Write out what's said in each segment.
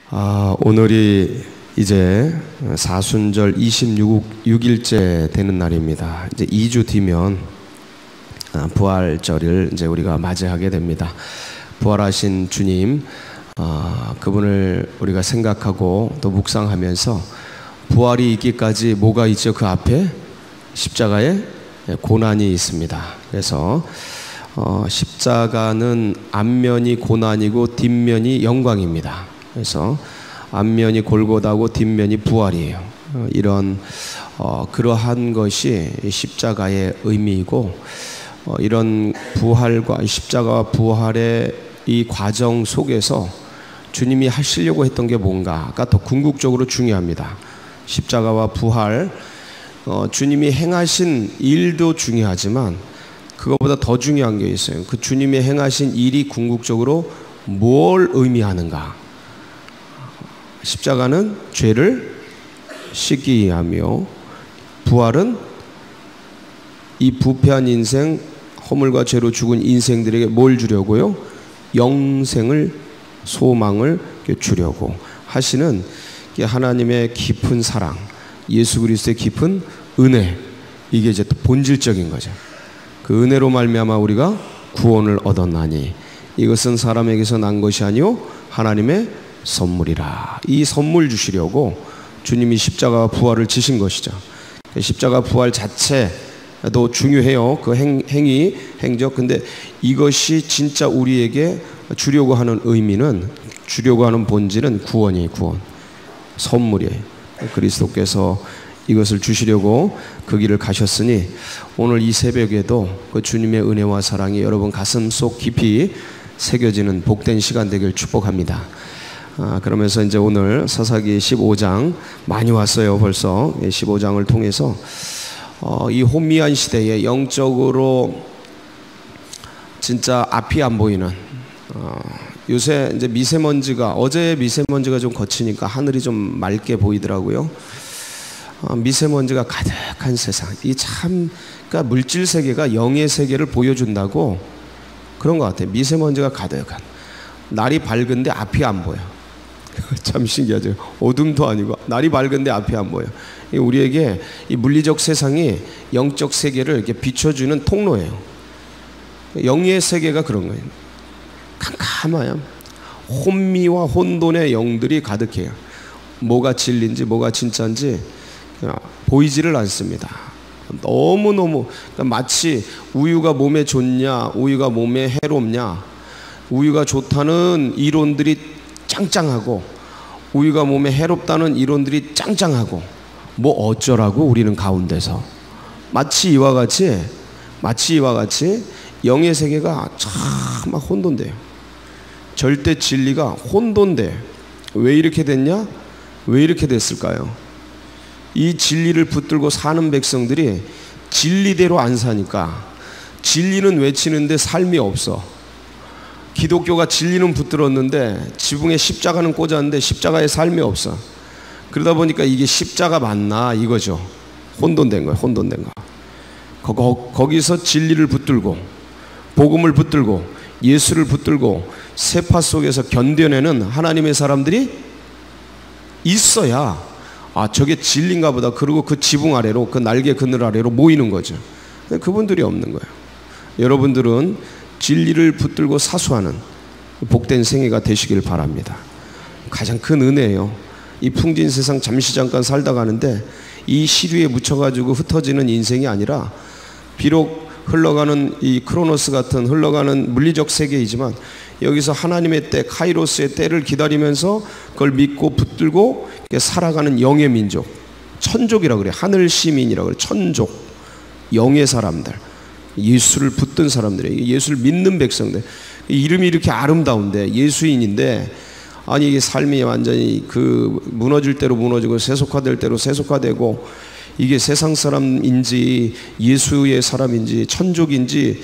오늘이 이제 사순절 26일째 되는 날입니다. 이제 2주 뒤면 부활절을 이제 우리가 맞이하게 됩니다. 부활하신 주님, 그분을 우리가 생각하고 또 묵상하면서 부활이 있기까지 뭐가 있죠? 그 앞에 십자가에 고난이 있습니다. 그래서 십자가는 앞면이 고난이고 뒷면이 영광입니다. 그래서 앞면이 골고다고 뒷면이 부활이에요. 이런 그러한 것이 십자가의 의미이고, 이런 부활과 십자가와 부활의 이 과정 속에서 주님이 하시려고 했던 게 뭔가가 더 궁극적으로 중요합니다. 십자가와 부활, 주님이 행하신 일도 중요하지만 그것보다 더 중요한 게 있어요. 그 주님이 행하신 일이 궁극적으로 뭘 의미하는가. 십자가는 죄를 씻기 하며, 부활은 이 부패한 인생, 허물과 죄로 죽은 인생들에게 뭘 주려고요? 영생을, 소망을 주려고 하시는 하나님의 깊은 사랑, 예수 그리스도의 깊은 은혜, 이게 이제 또 본질적인 거죠. 그 은혜로 말미암아 우리가 구원을 얻었나니 이것은 사람에게서 난 것이 아니요 하나님의 선물이라. 이 선물 주시려고 주님이 십자가와 부활을 지신 것이죠. 십자가 부활 자체도 중요해요. 그 행적. 근데 이것이 진짜 우리에게 주려고 하는 의미는, 주려고 하는 본질은 구원. 선물이에요. 그리스도께서 이것을 주시려고 그 길을 가셨으니 오늘 이 새벽에도 그 주님의 은혜와 사랑이 여러분 가슴 속 깊이 새겨지는 복된 시간 되길 축복합니다. 그러면서 이제 오늘 사사기 15장 많이 왔어요. 벌써 15장을 통해서 이 혼미한 시대에 영적으로 진짜 앞이 안 보이는, 요새 이제 미세먼지가, 어제 미세먼지가 좀 거치니까 하늘이 좀 맑게 보이더라고요. 미세먼지가 가득한 세상, 이 참, 그러니까 물질 세계가 영의 세계를 보여준다고 그런 것 같아요. 미세먼지가 가득한, 날이 밝은데 앞이 안 보여. 참 신기하죠. 어둠도 아니고 날이 밝은데 앞이 안 보여. 우리에게 이 물리적 세상이 영적 세계를 이렇게 비춰주는 통로예요. 영의 세계가 그런 거예요. 캄캄해요. 혼미와 혼돈의 영들이 가득해요. 뭐가 진리인지 뭐가 진짜인지 보이지를 않습니다. 너무너무, 그러니까 마치 우유가 몸에 좋냐, 우유가 몸에 해롭냐, 우유가 좋다는 이론들이 짱짱하고 우유가 몸에 해롭다는 이론들이 짱짱하고, 뭐 어쩌라고 우리는 가운데서 마치 이와 같이 영의 세계가 참 막 혼돈돼요. 절대 진리가 혼돈돼. 왜 이렇게 됐냐? 왜 이렇게 됐을까요? 이 진리를 붙들고 사는 백성들이 진리대로 안 사니까, 진리는 외치는데 삶이 없어. 기독교가 진리는 붙들었는데 지붕에 십자가는 꽂았는데 십자가에 삶이 없어. 그러다 보니까 이게 십자가 맞나 이거죠. 혼돈된 거예요. 혼돈된 거. 거기서 진리를 붙들고 복음을 붙들고 예수를 붙들고 세파 속에서 견뎌내는 하나님의 사람들이 있어야 저게 진리인가 보다. 그리고 그 지붕 아래로, 그 날개 그늘 아래로 모이는 거죠. 그분들이 없는 거예요. 여러분들은 진리를 붙들고 사수하는 복된 생애가 되시길 바랍니다. 가장 큰 은혜예요. 이 풍진 세상 잠시 잠깐 살다 가는데 이 시류에 묻혀가지고 흩어지는 인생이 아니라, 비록 흘러가는 이 크로노스 같은 흘러가는 물리적 세계이지만 여기서 하나님의 때, 카이로스의 때를 기다리면서 그걸 믿고 붙들고 살아가는 영의 민족, 천족이라고 그래요. 하늘 시민이라고 그래요. 천족, 영의 사람들, 예수를 붙든 사람들이, 예수를 믿는 백성들, 이름이 이렇게 아름다운데 예수인인데, 아니 이게 삶이 완전히 그 무너질 대로 무너지고 세속화될 대로 세속화되고, 이게 세상 사람인지 예수의 사람인지 천족인지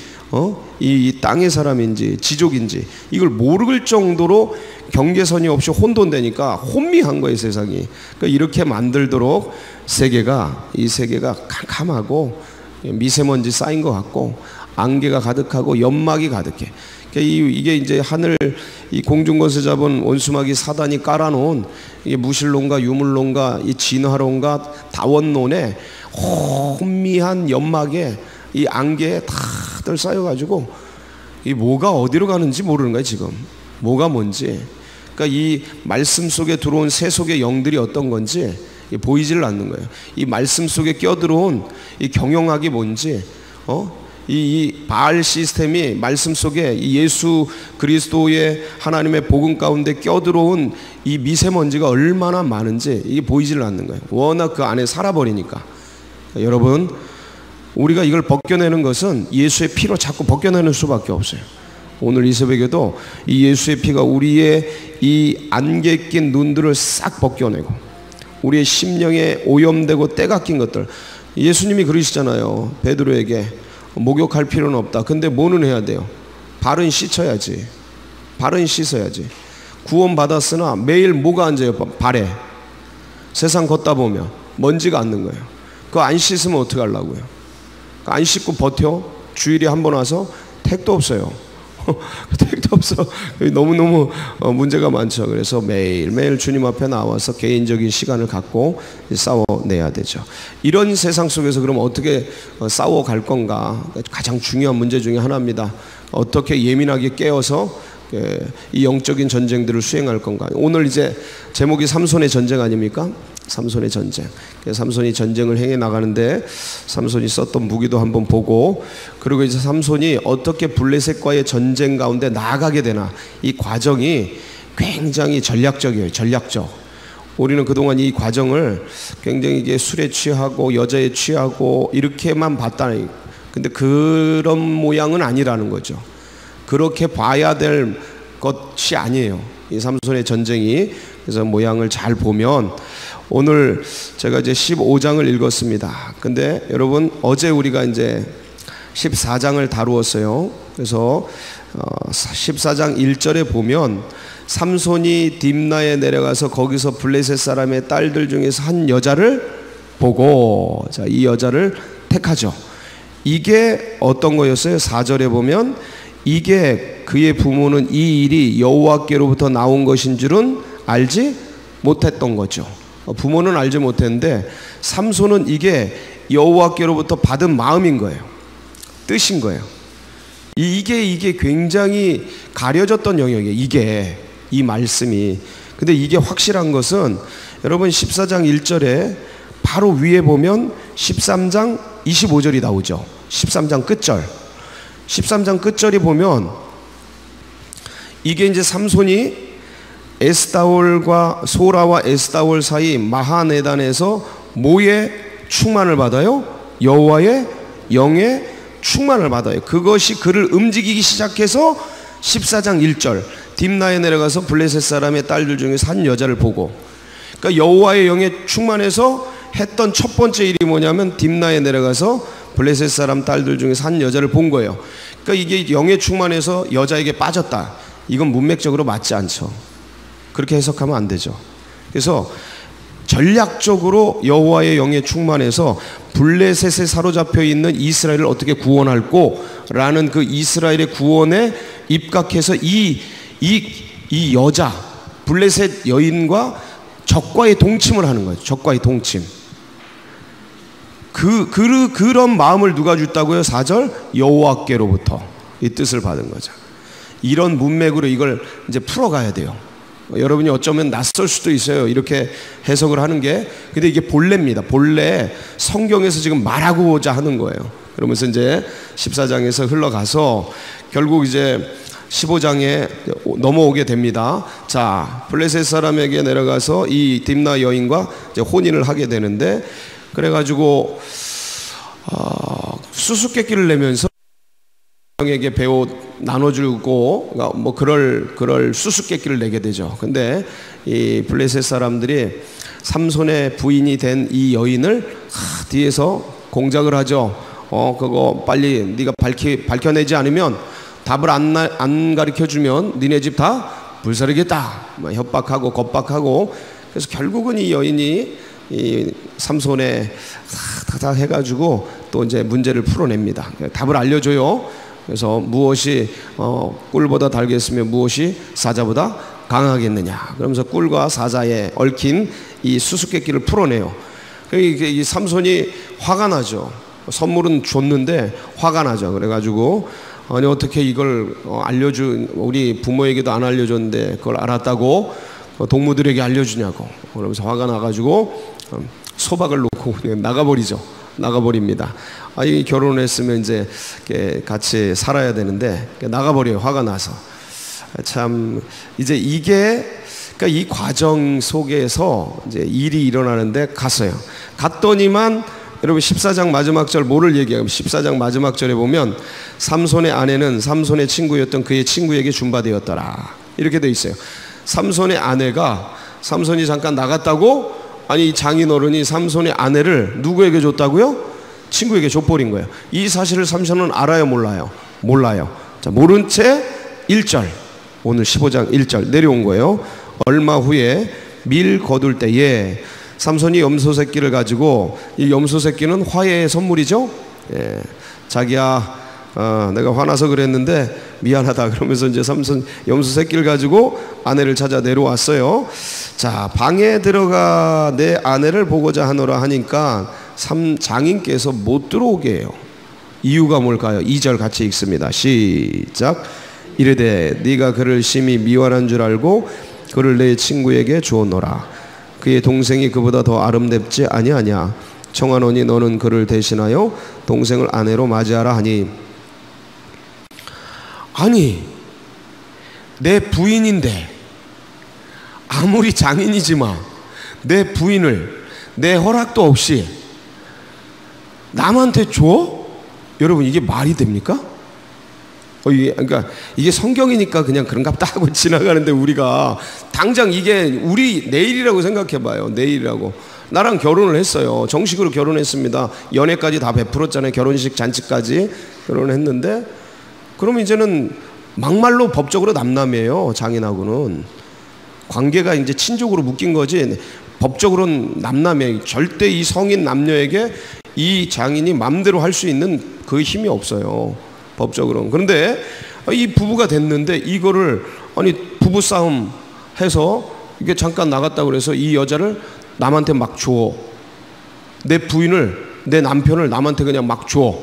이 땅의 사람인지 지족인지 이걸 모를 정도로 경계선이 없이 혼돈되니까 혼미한 거예요, 세상이. 그러니까 이렇게 만들도록 이 세계가 캄캄하고 미세먼지 쌓인 것 같고 안개가 가득하고 연막이 가득해. 이게 이제 하늘 이 공중 것을 잡은 원수마귀 사단이 깔아놓은 이게 무신론과 유물론과 이 진화론과 다원론의 혼미한 연막에 이 안개에 다들 쌓여가지고 이 뭐가 어디로 가는지 모르는 거예요 지금. 뭐가 뭔지. 그러니까 이 말씀 속에 들어온 새 속의 영들이 어떤 건지 보이지를 않는 거예요. 이 말씀 속에 껴들어온 이 경영학이 뭔지, 이 바알 시스템이 말씀 속에 이 예수 그리스도의 하나님의 복음 가운데 껴들어온 이 미세먼지가 얼마나 많은지 이게 보이지를 않는 거예요. 워낙 그 안에 살아버리니까. 여러분, 우리가 이걸 벗겨내는 것은 예수의 피로 자꾸 벗겨내는 수밖에 없어요. 오늘 이 새벽에도 이 예수의 피가 우리의 이 안개 낀 눈들을 싹 벗겨내고 우리의 심령에 오염되고 때가 낀 것들, 예수님이 그러시잖아요. 베드로에게 목욕할 필요는 없다. 근데 뭐는 해야 돼요? 발은 씻어야지. 발은 씻어야지. 구원 받았으나 매일 뭐가 앉아요? 발에. 세상 걷다 보면 먼지가 앉는 거예요. 그거 안 씻으면 어떻게 하려고요? 안 씻고 버텨? 주일에 한 번 와서 택도 없어요. 택도 없어. 너무너무 문제가 많죠. 그래서 매일매일 주님 앞에 나와서 개인적인 시간을 갖고 싸워내야 되죠. 이런 세상 속에서 그럼 어떻게 싸워갈 건가? 가장 중요한 문제 중에 하나입니다. 어떻게 예민하게 깨어서 이 영적인 전쟁들을 수행할 건가? 오늘 이제 제목이 삼손의 전쟁 아닙니까? 삼손의 전쟁. 삼손이 전쟁을 행해 나가는데 삼손이 썼던 무기도 한번 보고, 그리고 이제 삼손이 어떻게 블레셋과의 전쟁 가운데 나아가게 되나, 이 과정이 굉장히 전략적이에요. 전략적. 우리는 그동안 이 과정을 굉장히 이게 술에 취하고 여자에 취하고 이렇게만 봤다. 근데 그런 모양은 아니라는 거죠. 그렇게 봐야 될 것이 아니에요. 이 삼손의 전쟁이. 그래서 모양을 잘 보면, 오늘 제가 이제 15장을 읽었습니다. 근데 여러분, 어제 우리가 이제 14장을 다루었어요. 그래서 14장 1절에 보면 삼손이 딥나에 내려가서 거기서 블레셋 사람의 딸들 중에서 한 여자를 보고, 자, 이 여자를 택하죠. 이게 어떤 거였어요? 4절에 보면 이게 그의 부모는 이 일이 여호와께로부터 나온 것인 줄은 알지 못했던 거죠. 부모는 알지 못했는데 삼손은 이게 여호와께로부터 받은 마음인 거예요. 뜻인 거예요. 이게 굉장히 가려졌던 영역이에요. 이게, 이 말씀이. 근데 이게 확실한 것은 여러분 14장 1절에 바로 위에 보면 13장 25절이 나오죠. 13장 끝절. 13장 끝절이 보면 이게 이제 삼손이 에스다올과 소라와 에스다올 사이 마하네단에서 뭐의 충만을 받아요? 여호와의 영의 충만을 받아요. 그것이 그를 움직이기 시작해서 14장 1절 딥나에 내려가서 블레셋 사람의 딸들 중에서 한 여자를 보고, 그러니까 여호와의 영에 충만해서 했던 첫 번째 일이 뭐냐면 딥나에 내려가서 블레셋 사람 딸들 중에서 한 여자를 본 거예요. 그러니까 이게 영에 충만해서 여자에게 빠졌다. 이건 문맥적으로 맞지 않죠. 그렇게 해석하면 안 되죠. 그래서 전략적으로 여호와의 영에 충만해서 블레셋에 사로잡혀 있는 이스라엘을 어떻게 구원할꼬 라는 그 이스라엘의 구원에 입각해서 이 여자 블레셋 여인과 적과의 동침을 하는 거죠. 적과의 동침. 그런 마음을 누가 줬다고요? 4절 여호와께로부터 이 뜻을 받은 거죠. 이런 문맥으로 이걸 이제 풀어가야 돼요. 여러분이 어쩌면 낯설 수도 있어요. 이렇게 해석을 하는 게. 근데 이게 본래입니다. 본래 성경에서 지금 말하고자 하는 거예요. 그러면서 이제 14장에서 흘러가서 결국 이제 15장에 넘어오게 됩니다. 자, 블레셋 사람에게 내려가서 이 딥나 여인과 이제 혼인을 하게 되는데, 그래가지고 수수께끼를 내면서 에게 배옷 나눠주고 뭐 그럴 수수께끼를 내게 되죠. 근데 이 블레셋 사람들이 삼손의 부인이 된 이 여인을 뒤에서 공작을 하죠. 그거 빨리 네가 밝혀내지 않으면 답을 안 가르쳐주면 니네 집 다 불사르겠다. 협박하고 겁박하고. 그래서 결국은 이 여인이 이 삼손에 다 해가지고 또 이제 문제를 풀어냅니다. 답을 알려줘요. 그래서 무엇이 꿀보다 달겠으며 무엇이 사자보다 강하겠느냐. 그러면서 꿀과 사자에 얽힌 이 수수께끼를 풀어내요. 이 삼손이 화가 나죠. 선물은 줬는데 화가 나죠. 그래가지고 아니 어떻게 이걸 우리 부모에게도 안 알려줬는데 그걸 알았다고 동무들에게 알려주냐고. 그러면서 화가 나가지고 소박을 놓고 그냥 나가버립니다. 이 결혼했으면 이제 같이 살아야 되는데 나가버려요. 화가 나서. 참 이제 그러니까 이 과정 속에서 이제 일이 일어나는데 갔더니만 여러분 14장 마지막 절 뭐를 얘기해요? 14장 마지막 절에 보면 삼손의 아내는 삼손의 친구였던 그의 친구에게 준바되었더라. 이렇게 돼 있어요. 삼손의 아내가 삼손이 잠깐 나갔다고 아니 장인어른이 삼손의 아내를 누구에게 줬다고요? 친구에게 줘버린 거예요. 이 사실을 삼손은 알아요, 몰라요? 몰라요. 자, 모른 채 1절 오늘 15장 1절 내려온 거예요. 얼마 후에 밀 거둘 때에 삼손이 염소 새끼를 가지고, 이 염소 새끼는 화해의 선물이죠. 예, 자기야 내가 화나서 그랬는데 미안하다 그러면서 이제 삼손 염소 새끼를 가지고 아내를 찾아 내려왔어요. 자, 방에 들어가 내 아내를 보고자 하노라 하니까 장인께서 못 들어오게 해요. 이유가 뭘까요? 2절 같이 읽습니다. 시작. 이르되 네가 그를 심히 미워한 줄 알고 그를 내 친구에게 주었노라. 그의 동생이 그보다 더 아름답지 아니하냐. 청하노니 너는 그를 대신하여 동생을 아내로 맞이하라 하니. 아니 내 부인인데 아무리 장인이지만 내 부인을 내 허락도 없이 남한테 줘? 여러분 이게 말이 됩니까? 그러니까 이게 성경이니까 그냥 그런갑다 하고 지나가는데 우리가 당장 이게 우리 내일이라고 생각해봐요. 내일이라고. 나랑 결혼을 했어요. 정식으로 결혼했습니다. 연애까지 다 베풀었잖아요. 결혼식 잔치까지 결혼했는데 그러면 이제는 막말로 법적으로 남남이에요. 장인하고는 관계가 이제 친족으로 묶인 거지 법적으로는 남남이에요. 절대 이 성인 남녀에게 이 장인이 마음대로 할 수 있는 그 힘이 없어요. 법적으로는. 그런데 이 부부가 됐는데 이거를 아니 부부싸움 해서 이게 잠깐 나갔다 그래서 이 여자를 남한테 막 줘. 내 부인을 내 남편을 남한테 그냥 막 줘.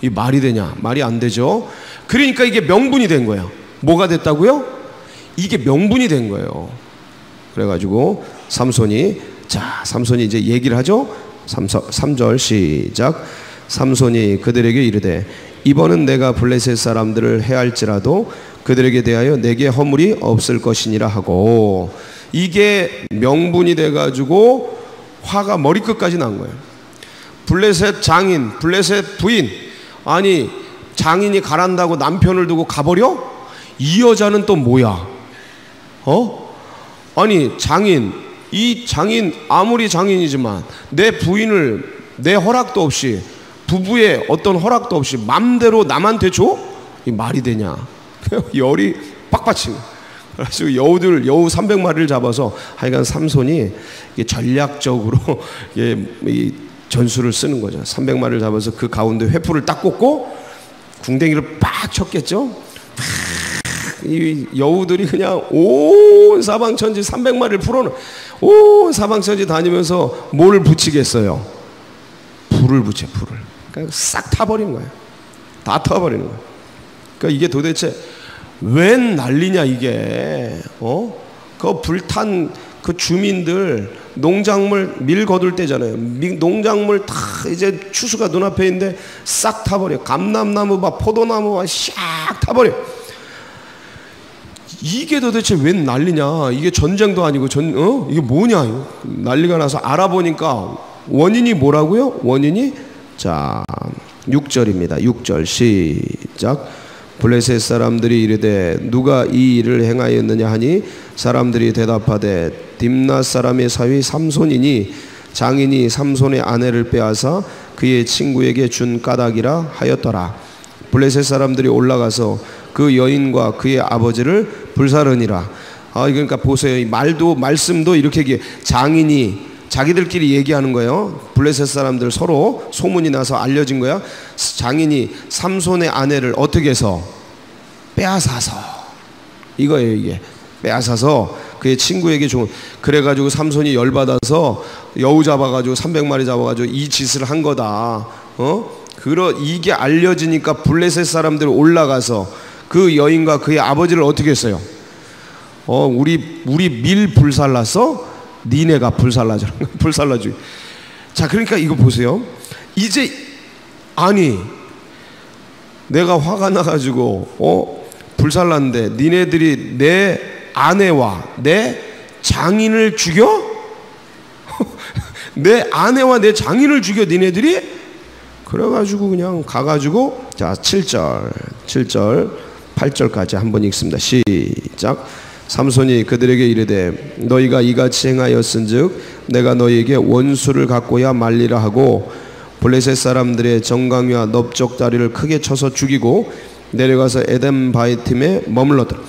이 말이 되냐? 말이 안 되죠. 그러니까 이게 명분이 된 거예요. 뭐가 됐다고요? 이게 명분이 된 거예요. 그래가지고 삼손이 이제 얘기를 하죠. 3절 시작. 삼손이 그들에게 이르되 이번은 내가 블레셋 사람들을 해할지라도 그들에게 대하여 내게 허물이 없을 것이니라 하고. 이게 명분이 돼가지고 화가 머리끝까지 난 거예요. 블레셋 장인, 블레셋 부인, 아니 장인이 가란다고 남편을 두고 가버려? 이 여자는 또 뭐야? 아니 이 장인 아무리 장인이지만 내 부인을 내 허락도 없이 부부의 어떤 허락도 없이 맘대로 남한테 줘? 이 말이 되냐? 열이 빡빡치. 그래서 여우 300마리를 잡아서 하여간 삼손이 전략적으로 이 전술을 쓰는 거죠. 300마리를 잡아서 그 가운데 회풀을 딱 꽂고 궁뎅이를 빡 쳤겠죠. 이 여우들이 그냥 온 사방천지 300마리를 풀어놓은 온 사방천지 다니면서 뭘 붙이겠어요? 불을 붙여. 불을. 그러니까 싹 타버리는 거예요. 다 타버리는 거예요. 그러니까 이게 도대체 웬 난리냐 이게. 그 불탄 그 주민들 농작물 밀 거둘 때잖아요. 농작물 다 이제 추수가 눈앞에 있는데 싹 타버려. 감람나무 봐, 포도나무 봐, 싹 타버려. 이게 도대체 웬 난리냐. 이게 전쟁도 아니고 이게 뭐냐. 난리가 나서 알아보니까 원인이 뭐라고요? 원인이 6절입니다. 6절 시작. 블레셋 사람들이 이르되 누가 이 일을 행하였느냐 하니 사람들이 대답하되 딥낫 사람의 사위 삼손이니 장인이 삼손의 아내를 빼앗아 그의 친구에게 준 까닭이라 하였더라. 블레셋 사람들이 올라가서 그 여인과 그의 아버지를 불사르니라. 그러니까 보세요. 이 말씀도 이렇게 장인이 자기들끼리 얘기하는 거예요. 블레셋 사람들 서로 소문이 나서 알려진 거야. 장인이 삼손의 아내를 어떻게 해서 빼앗아서, 이거예요. 이게 빼앗아서 그의 친구에게 준. 그래가지고 삼손이 열받아서 여우 잡아가지고 300마리 잡아가지고 이 짓을 한 거다. 이게 알려지니까 블레셋 사람들이 올라가서 그 여인과 그의 아버지를 어떻게 했어요? 우리 밀 불살랐어? 니네가 불살라줘. 불살라줘. 자, 그러니까 이거 보세요. 이제 아니 내가 화가 나가지고 불살랐는데 니네들이 내 아내와 내 장인을 죽여? 내 아내와 내 장인을 죽여 니네들이? 그래가지고 그냥 가가지고, 자 7절 8절까지 한번 읽습니다. 시작. 삼손이 그들에게 이르되 너희가 이같이 행하였은즉 내가 너희에게 원수를 갖고야 말리라 하고 블레셋 사람들의 정강이와 넓적다리를 크게 쳐서 죽이고 내려가서 에덴 바이틈에 머물렀더라.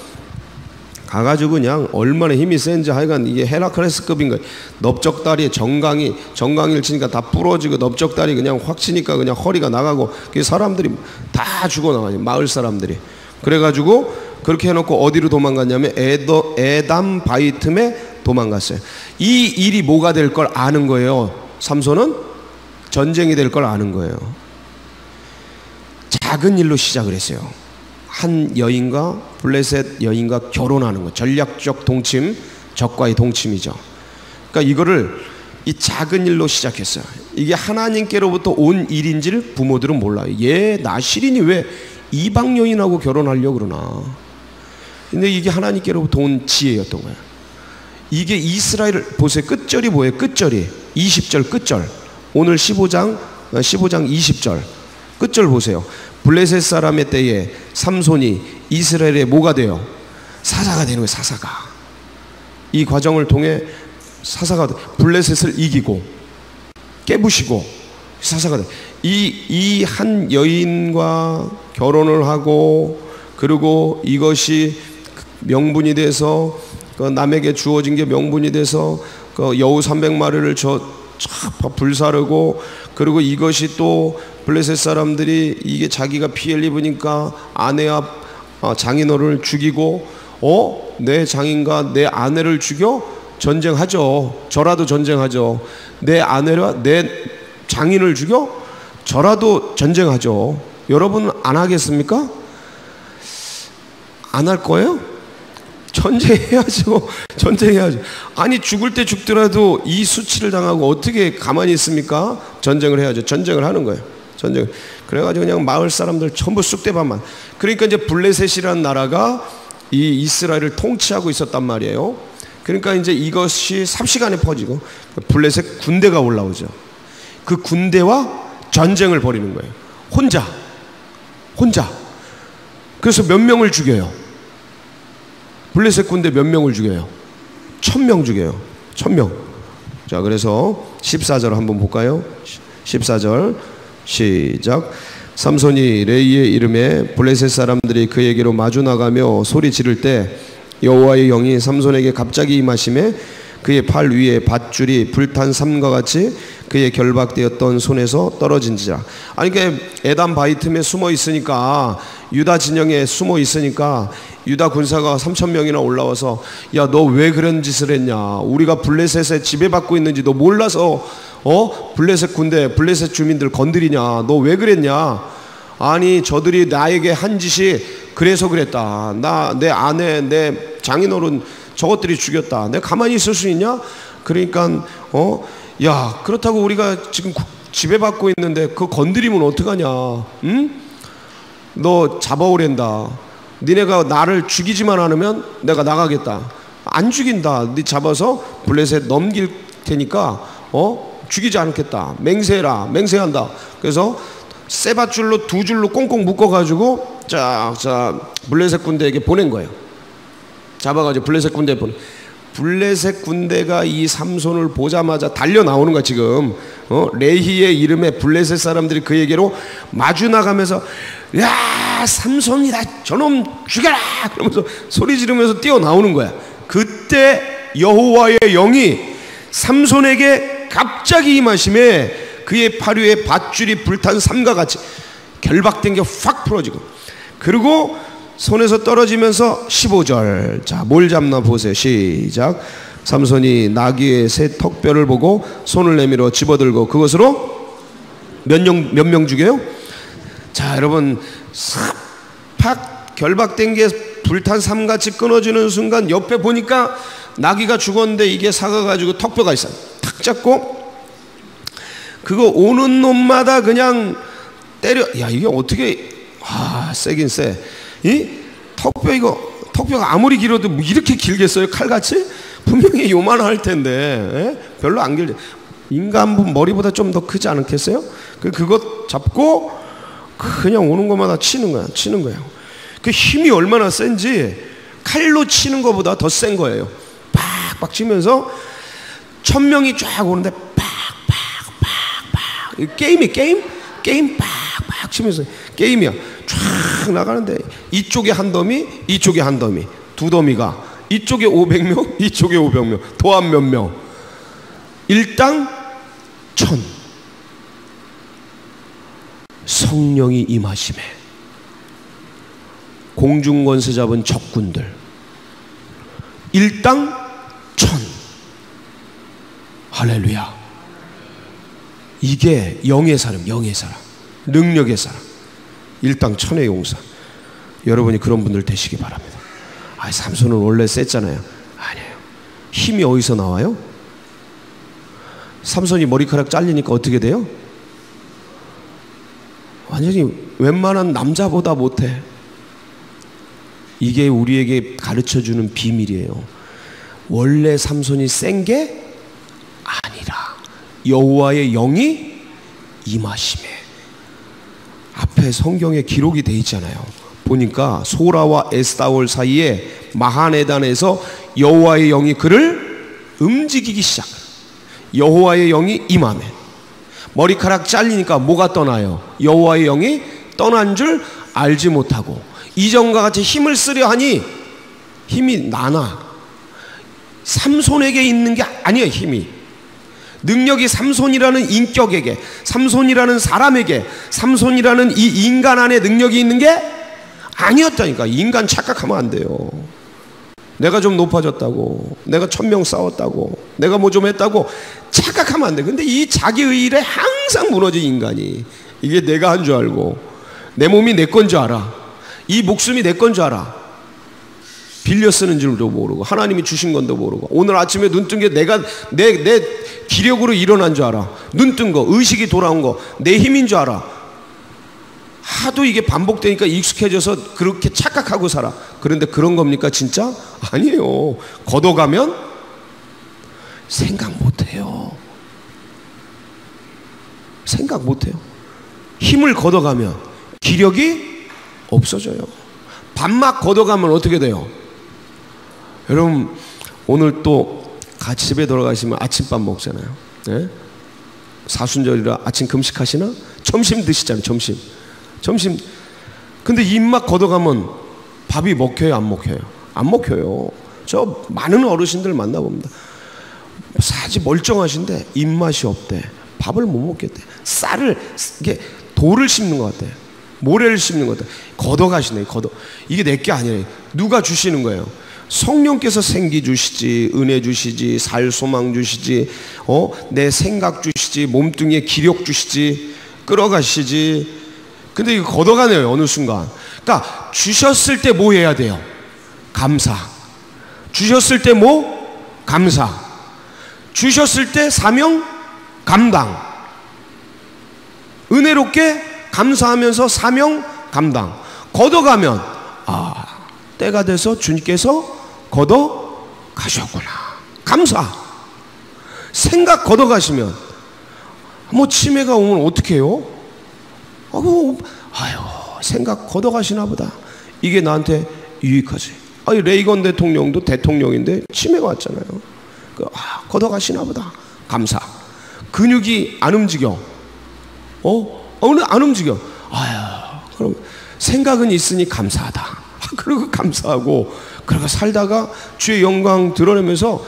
가가지고 그냥 얼마나 힘이 센지 하여간 이게 헤라클레스급인 거예요. 넓적다리에 정강이를 치니까 다 부러지고 넓적다리 그냥 확 치니까 그냥 허리가 나가고 그 사람들이 다 죽어나가요. 마을 사람들이. 그래가지고 그렇게 해놓고 어디로 도망갔냐면 에담 바이틈에 도망갔어요. 이 일이 뭐가 될 걸 아는 거예요. 삼손은 전쟁이 될 걸 아는 거예요. 작은 일로 시작을 했어요. 한 여인과 블레셋 여인과 결혼하는 거. 전략적 동침, 적과의 동침이죠. 그러니까 이거를 이 작은 일로 시작했어요. 이게 하나님께로부터 온 일인지를 부모들은 몰라요. 얘 나실인이 왜 이방 여인하고 결혼하려고 그러나. 근데 이게 하나님께로부터 온 지혜였던 거예요. 이게 이스라엘, 보세요. 끝절이 뭐예요? 끝절이 20절 끝절. 오늘 15장 20절 끝절 보세요. 블레셋 사람의 때에 삼손이 이스라엘의 뭐가 돼요? 사사가 되는 거예요. 사사가. 이 과정을 통해 사사가 블레셋을 이기고 깨부시고 사사가 돼. 이 한 여인과 결혼을 하고, 그리고 이것이 명분이 돼서 남에게 주어진 게 명분이 돼서 여우 300마리를 불사르고, 그리고 이것이 또 블레셋 사람들이 이게 자기가 피해를 입으니까 아내와 장인어른을 죽이고, 내 장인과 내 아내를 죽여? 전쟁하죠. 저라도 전쟁하죠. 내 아내와 내 장인을 죽여? 저라도 전쟁하죠. 여러분 안 하겠습니까? 안 할 거예요? 전쟁해야죠. 전쟁해야죠. 아니 죽을 때 죽더라도 이 수치를 당하고 어떻게 가만히 있습니까? 전쟁을 해야죠. 전쟁을 하는 거예요. 전쟁. 그래가지고 그냥 마을 사람들 전부 쑥대밭만. 그러니까 이제 블레셋이라는 나라가 이 이스라엘을 통치하고 있었단 말이에요. 그러니까 이제 이것이 삽시간에 퍼지고 블레셋 군대가 올라오죠. 그 군대와 전쟁을 벌이는 거예요. 혼자. 그래서 몇 명을 죽여요? 블레셋 군대 몇 명을 죽여요? 1000명 죽여요. 1000명. 자, 그래서 14절 한번 볼까요? 14절 시작. 삼손이 레이의 이름에 블레셋 사람들이 그에게로 마주 나가며 소리 지를 때 여호와의 영이 삼손에게 갑자기 임하심에 그의 팔 위에 밧줄이 불탄 삼과 같이 그의 결박되었던 손에서 떨어진지라. 아니 그러니까 에담 바이틈에 숨어 있으니까, 유다 진영에 숨어 있으니까 유다 군사가 3000명이나 올라와서 야, 너 왜 그런 짓을 했냐? 우리가 블레셋에 지배받고 있는지 너 몰라서 블레셋 군대, 블레셋 주민들 건드리냐? 너 왜 그랬냐? 아니 저들이 나에게 한 짓이 그래서 그랬다. 내 아내, 내 장인어른 저것들이 죽였다. 내가 가만히 있을 수 있냐? 그러니까 야, 그렇다고 우리가 지금 지배받고 있는데 그거 건드리면 어떡하냐? 응? 너 잡아오랜다. 니네가 나를 죽이지만 않으면 내가 나가겠다. 안 죽인다. 네 잡아서 블레셋 넘길 테니까 죽이지 않겠다. 맹세해라. 맹세한다. 그래서 쇠밧줄로 2줄로 꽁꽁 묶어가지고 자 블레셋 군대에게 보낸 거예요. 잡아가지고 블레셋 군대에 보내. 블레셋 군대가 이 삼손을 보자마자 달려 나오는 거야. 지금 레히의 이름에 블레셋 사람들이 그에게로 마주 나가면서 야, 삼손이다, 저놈 죽여라 그러면서 소리 지르면서 뛰어나오는 거야. 그때 여호와의 영이 삼손에게 갑자기 임하심에 그의 팔 위에 밧줄이 불탄 삼과 같이 결박된 게 확 풀어지고, 그리고 손에서 떨어지면서 15절, 자, 뭘 잡나 보세요. 시작. 삼손이 나귀의 새 턱뼈를 보고 손을 내밀어 집어들고 그것으로 몇 명 죽여요? 자, 여러분, 팍 결박된 게 불탄 삼같이 끊어지는 순간 옆에 보니까 나귀가 죽었는데 이게 사가가지고 턱뼈가 있어요. 탁 잡고 그거 오는 놈마다 그냥 때려. 야, 이게 어떻게, 세긴 세. 이 턱뼈, 턱뼈가 아무리 길어도 뭐 이렇게 길겠어요? 칼같이? 분명히 요만할 텐데, 별로 안 길죠. 인간 머리보다 좀 더 크지 않겠어요? 그거 잡고 그냥 오는 것마다 치는 거예요. 그 힘이 얼마나 센지 칼로 치는 것보다 더 센 거예요. 팍팍 치면서 1000명이 쫙 오는데 팍팍팍팍. 게임 팍팍 치면서 게임이야. 쫙 나가는데 이쪽에 한 더미, 이쪽에 한 더미, 두 더미가 이쪽에 500명, 이쪽에 500명, 도합 몇 명? 일당 1000. 성령이 임하심에 공중권세 잡은 적군들 일당 1000. 할렐루야. 이게 영의 사람, 능력의 사람, 일당 1000의 용사. 여러분이 그런 분들 되시기 바랍니다. 삼손은 원래 셌잖아요. 아니에요. 힘이 어디서 나와요? 삼손이 머리카락 잘리니까 어떻게 돼요? 완전히 웬만한 남자보다 못해. 이게 우리에게 가르쳐주는 비밀이에요. 원래 삼손이 센 게 아니라 여호와의 영이 임하심에. 앞에 성경에 기록이 돼 있잖아요. 보니까 소라와 에스타올 사이에 마하네단에서 여호와의 영이 그를 움직이기 시작. 여호와의 영이 임하면 머리카락 잘리니까 뭐가 떠나요? 여호와의 영이 떠난 줄 알지 못하고 이전과 같이 힘을 쓰려 하니 힘이 나나. 삼손에게 있는 게 아니에요. 힘이, 능력이 삼손이라는 인격에게, 삼손이라는 사람에게, 삼손이라는 이 인간 안에 능력이 있는 게 아니었다니까. 인간 착각하면 안 돼요. 내가 좀 높아졌다고, 내가 1000명 싸웠다고, 내가 뭐 좀 했다고 착각하면 안 돼. 근데 이 자기의 일에 항상 무너진 인간이, 이게 내가 한 줄 알고 내 몸이 내 건 줄 알아. 이 목숨이 내 건 줄 알아. 빌려 쓰는 줄도 모르고 하나님이 주신 건도 모르고 오늘 아침에 눈 뜬 게 내가 내 기력으로 일어난 줄 알아. 눈 뜬 거, 의식이 돌아온 거 내 힘인 줄 알아. 하도 이게 반복되니까 익숙해져서 그렇게 착각하고 살아. 그런데 그런 겁니까 진짜? 아니에요. 걷어가면 생각 못해요. 생각 못해요. 힘을 걷어가면 기력이 없어져요. 밥막 걷어가면 어떻게 돼요? 여러분 오늘 또 같이 집에 돌아가시면 아침밥 먹잖아요. 네? 사순절이라 아침 금식하시나? 점심 드시잖아요. 점심. 근데 입막 걷어가면 밥이 먹혀요, 안 먹혀요? 안 먹혀요. 저 많은 어르신들 만나봅니다. 사지 멀쩡하신데 입맛이 없대. 밥을 못 먹겠대. 쌀을, 이게 돌을 씹는 것 같아. 모래를 씹는 것 같아. 걷어가시네. 이게 내게 아니에요. 누가 주시는 거예요? 성령께서 생기 주시지, 은혜 주시지, 살 소망 주시지, 내 생각 주시지, 몸뚱이에 기력 주시지, 끌어가시지. 근데 이거 걷어가네요. 어느 순간. 그러니까 주셨을 때 뭐 해야 돼요? 감사. 주셨을 때 뭐? 감사. 주셨을 때 사명 감당. 은혜롭게 감사하면서 사명 감당. 걷어가면 때가 돼서 주님께서 걷어 가셨구나. 감사. 생각 걷어가시면 뭐 치매가 오면 어떻게 해요? 생각 걷어가시나 보다. 이게 나한테 유익하지. 레이건 대통령도 대통령인데 치매가 왔잖아요. 걷어가시나 보다. 감사. 근육이 안 움직여. 오늘 안 움직여. 그럼 생각은 있으니 감사하다. 그리고 감사하고 그러고 살다가 주의 영광 드러내면서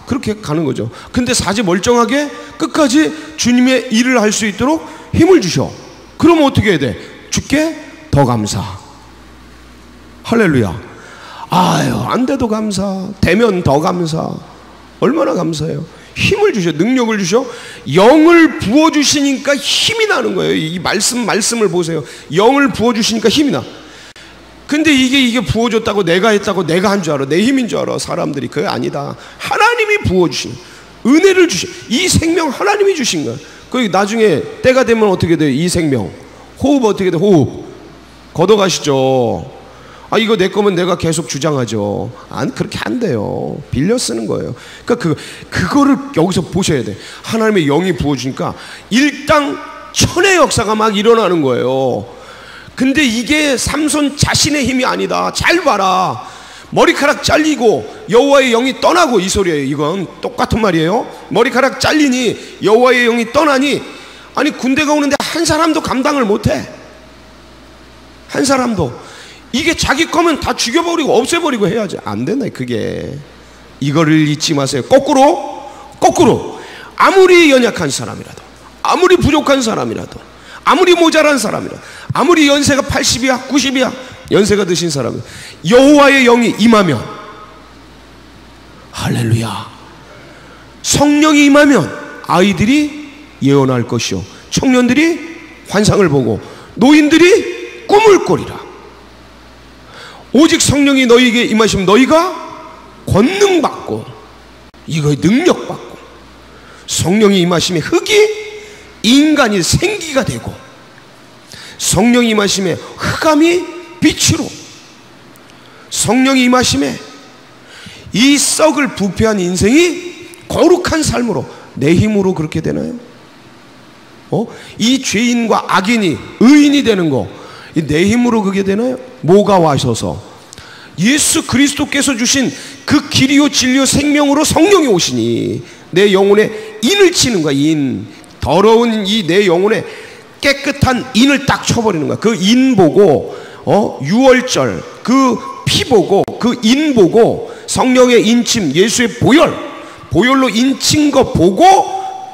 그렇게 가는 거죠. 근데 사지 멀쩡하게 끝까지 주님의 일을 할 수 있도록 힘을 주셔. 그러면 어떻게 해야 돼? 주께 더 감사. 할렐루야. 아유, 안 돼도 감사, 되면 더 감사. 얼마나 감사해요. 힘을 주셔, 능력을 주셔. 영을 부어주시니까 힘이 나는 거예요. 이 말씀을 보세요. 영을 부어주시니까 힘이 나. 근데 이게 부어줬다고 내가 했다고 내가 한 줄 알아. 내 힘인 줄 알아. 사람들이. 그게 아니다. 하나님이 부어주신 은혜를 주신 이 생명 하나님이 주신 거야. 그 나중에 때가 되면 어떻게 돼요? 이 생명 호흡 어떻게 돼? 호흡 걷어가시죠. 이거 내 거면 내가 계속 주장하죠. 그렇게 안 돼요. 빌려 쓰는 거예요. 그러니까 그거를 여기서 보셔야 돼. 하나님의 영이 부어주니까 일당천의 역사가 막 일어나는 거예요. 근데 이게 삼손 자신의 힘이 아니다. 잘 봐라. 머리카락 잘리고 여호와의 영이 떠나고, 이 소리예요. 이건 똑같은 말이에요. 머리카락 잘리니 여호와의 영이 떠나니, 아니 군대가 오는데 한 사람도 감당을 못해. 한 사람도. 이게 자기 거면 다 죽여버리고 없애버리고 해야지. 안 된다 그게. 이거를 잊지 마세요. 거꾸로 아무리 연약한 사람이라도, 아무리 부족한 사람이라도, 아무리 모자란 사람이라도, 아무리 연세가 80이야 90이야 연세가 드신 사람은 여호와의 영이 임하면, 할렐루야, 성령이 임하면 아이들이 예언할 것이요, 청년들이 환상을 보고, 노인들이 꿈을 꾸리라. 오직 성령이 너희에게 임하시면 너희가 권능 받고, 이거의 능력 받고, 성령이 임하심에 흙이 인간이 생기가 되고, 성령이 임하심에 흑암이 빛으로, 성령이 임하심에 이 썩을 부패한 인생이 거룩한 삶으로, 내 힘으로 그렇게 되나요? 이 죄인과 악인이 의인이 되는 거, 내 힘으로 그게 되나요? 뭐가 와셔서? 예수 그리스도께서 주신 그 길이요 진리요 생명으로 성령이 오시니 내 영혼에 인을 치는 거야. 인, 더러운 이 내 영혼에 깨끗한 인을 딱 쳐버리는 거야. 그 인 보고, 유월절 그 피 보고, 그 인 보고, 성령의 인침, 예수의 보혈로 인친 거 보고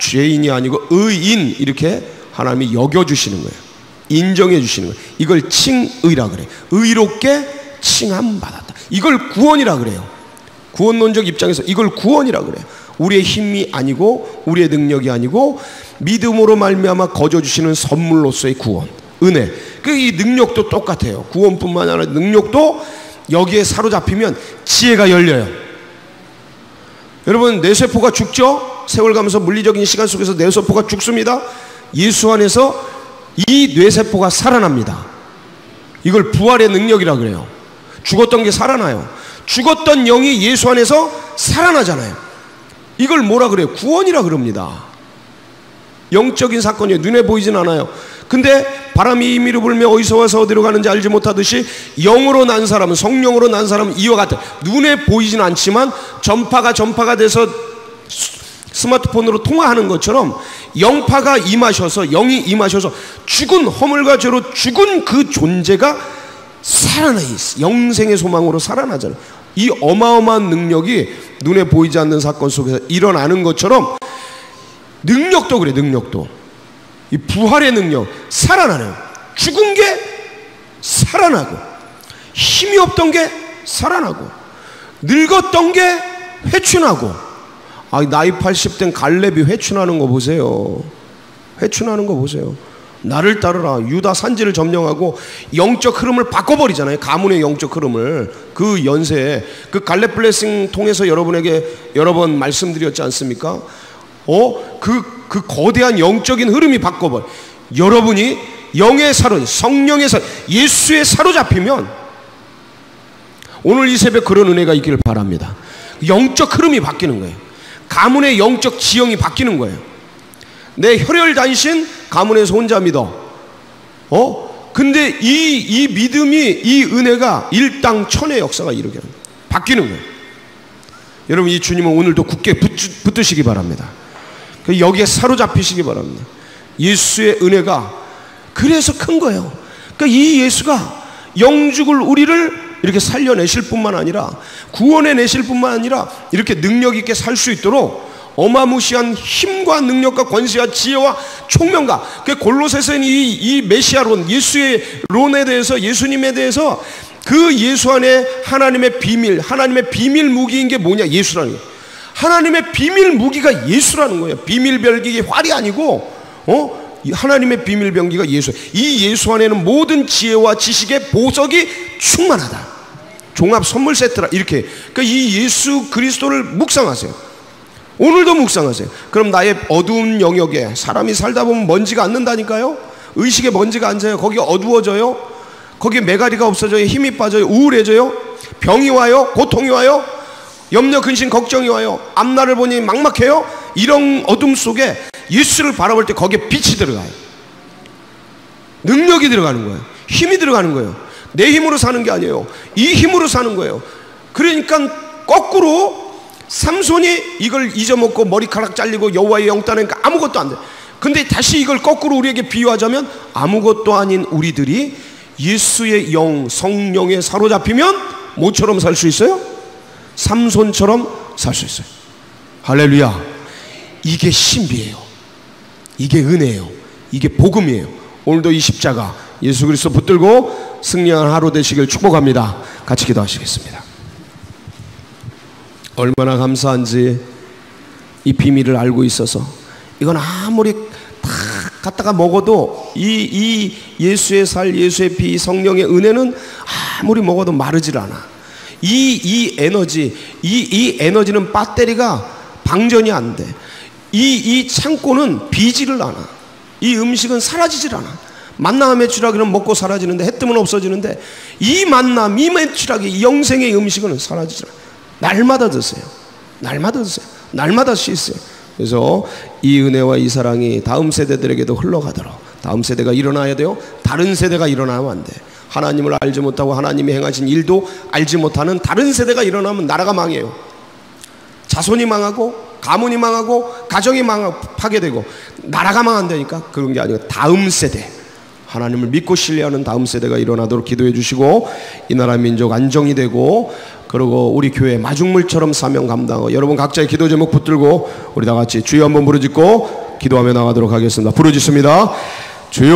죄인이 아니고 의인, 이렇게 하나님이 여겨주시는 거예요. 인정해 주시는 거예요. 이걸 칭의라 그래. 의롭게 칭함 받았다. 이걸 구원이라 그래요. 구원론적 입장에서 이걸 구원이라 그래요. 우리의 힘이 아니고, 우리의 능력이 아니고, 믿음으로 말미암아 거저 주시는 선물로서의 구원, 은혜. 이 능력도 똑같아요. 구원뿐만 아니라 능력도 여기에 사로잡히면 지혜가 열려요. 여러분, 뇌세포가 죽죠? 세월 가면서 물리적인 시간 속에서 뇌세포가 죽습니다. 예수 안에서 이 뇌세포가 살아납니다. 이걸 부활의 능력이라 그래요. 죽었던 게 살아나요. 죽었던 영이 예수 안에서 살아나잖아요. 이걸 뭐라 그래요? 구원이라 그럽니다. 영적인 사건이에요. 눈에 보이진 않아요. 근데 바람이 임의로 불며 어디서 와서 어디로 가는지 알지 못하듯이 영으로 난 사람은, 성령으로 난 사람은 이와 같아. 눈에 보이진 않지만 전파가 돼서 스마트폰으로 통화하는 것처럼 영파가 임하셔서, 영이 임하셔서 죽은, 허물과 죄로 죽은 그 존재가 살아나 있어. 영생의 소망으로 살아나잖아요. 이 어마어마한 능력이 눈에 보이지 않는 사건 속에서 일어나는 것처럼 능력도 그래. 능력도 이 부활의 능력, 살아나는, 죽은 게 살아나고, 힘이 없던 게 살아나고, 늙었던 게 회춘하고. 나이 80된 갈렙이 회춘하는 거 보세요. 회춘하는 거 보세요. 나를 따르라. 유다 산지를 점령하고 영적 흐름을 바꿔버리잖아요. 가문의 영적 흐름을. 그 연세에 그 갈렙 블레싱 통해서 여러분에게 여러 번 말씀드렸지 않습니까? 그 거대한 영적인 흐름이 바꿔버려. 여러분이 영의 사로, 성령의 사로, 예수의 사로잡히면 오늘 이 새벽 그런 은혜가 있기를 바랍니다. 영적 흐름이 바뀌는 거예요. 가문의 영적 지형이 바뀌는 거예요. 내 혈혈 단신 가문에서 혼자 믿어. 근데 이 믿음이, 이 은혜가 일당천의 역사가 이루게 합니다. 바뀌는 거예요. 여러분, 이 주님은 오늘도 굳게 붙드시기 바랍니다. 여기에 사로잡히시기 바랍니다. 예수의 은혜가 그래서 큰 거예요. 그러니까 이 예수가 영죽을 우리를 이렇게 살려내실 뿐만 아니라 구원해내실 뿐만 아니라 이렇게 능력 있게 살 수 있도록 어마무시한 힘과 능력과 권세와 지혜와 총명과, 그 골로새서는 이 메시아론, 예수의 론에 대해서, 예수님에 대해서 그 예수 안에 하나님의 비밀 무기인 게 뭐냐? 예수라는 거예요. 하나님의 비밀 무기가 예수라는 거예요. 비밀 별기의 활이 아니고 하나님의 비밀 병기가 예수. 이 예수 안에는 모든 지혜와 지식의 보석이 충만하다. 종합 선물 세트라. 이렇게. 그러니까 이 예수 그리스도를 묵상하세요. 오늘도 묵상하세요. 그럼 나의 어두운 영역에 사람이 살다 보면 먼지가 앉는다니까요. 의식에 먼지가 앉아요. 거기 어두워져요. 거기에 메가리가 없어져요. 힘이 빠져요. 우울해져요. 병이 와요. 고통이 와요. 염려, 근심, 걱정이 와요. 앞날을 보니 막막해요. 이런 어둠 속에 예수를 바라볼 때 거기에 빛이 들어가요. 능력이 들어가는 거예요. 힘이 들어가는 거예요. 내 힘으로 사는 게 아니에요. 이 힘으로 사는 거예요. 그러니까 거꾸로 삼손이 이걸 잊어먹고 머리카락 잘리고 여호와의 영 따르니까 아무것도 안 돼. 근데 다시 이걸 거꾸로 우리에게 비유하자면 아무것도 아닌 우리들이 예수의 영, 성령에 사로잡히면 뭐처럼 살 수 있어요? 삼손처럼 살 수 있어요. 할렐루야. 이게 신비예요. 이게 은혜예요. 이게 복음이에요. 오늘도 이 십자가 예수 그리스도 붙들고 승리한 하루 되시길 축복합니다. 같이 기도하시겠습니다. 얼마나 감사한지 이 비밀을 알고 있어서 이건 아무리 다 갖다가 먹어도 이 예수의 살, 예수의 피, 성령의 은혜는 아무리 먹어도 마르질 않아. 이 에너지, 이 에너지는 배터리가 방전이 안 돼. 이 창고는 비지를 않아. 이 음식은 사라지질 않아. 만나 메추라기는 먹고 사라지는데, 해 뜨면 없어지는데, 이 만남, 이 메추라기, 이 영생의 음식은 사라지질 않아. 날마다 드세요. 날마다 드세요. 날마다 씻으세요. 그래서 이 은혜와 이 사랑이 다음 세대들에게도 흘러가도록, 다음 세대가 일어나야 돼요. 다른 세대가 일어나면 안 돼. 하나님을 알지 못하고 하나님이 행하신 일도 알지 못하는 다른 세대가 일어나면 나라가 망해요. 자손이 망하고 가문이 망하고 가정이 파괴되고 나라가 망한다니까. 그런 게 아니고 다음 세대, 하나님을 믿고 신뢰하는 다음 세대가 일어나도록 기도해 주시고, 이 나라 민족 안정이 되고, 그리고 우리 교회 마중물처럼 사명 감당하고, 여러분 각자의 기도 제목 붙들고 우리 다 같이 주여 한번 부르짖고 기도하며 나가도록 하겠습니다. 부르짖습니다. 주여.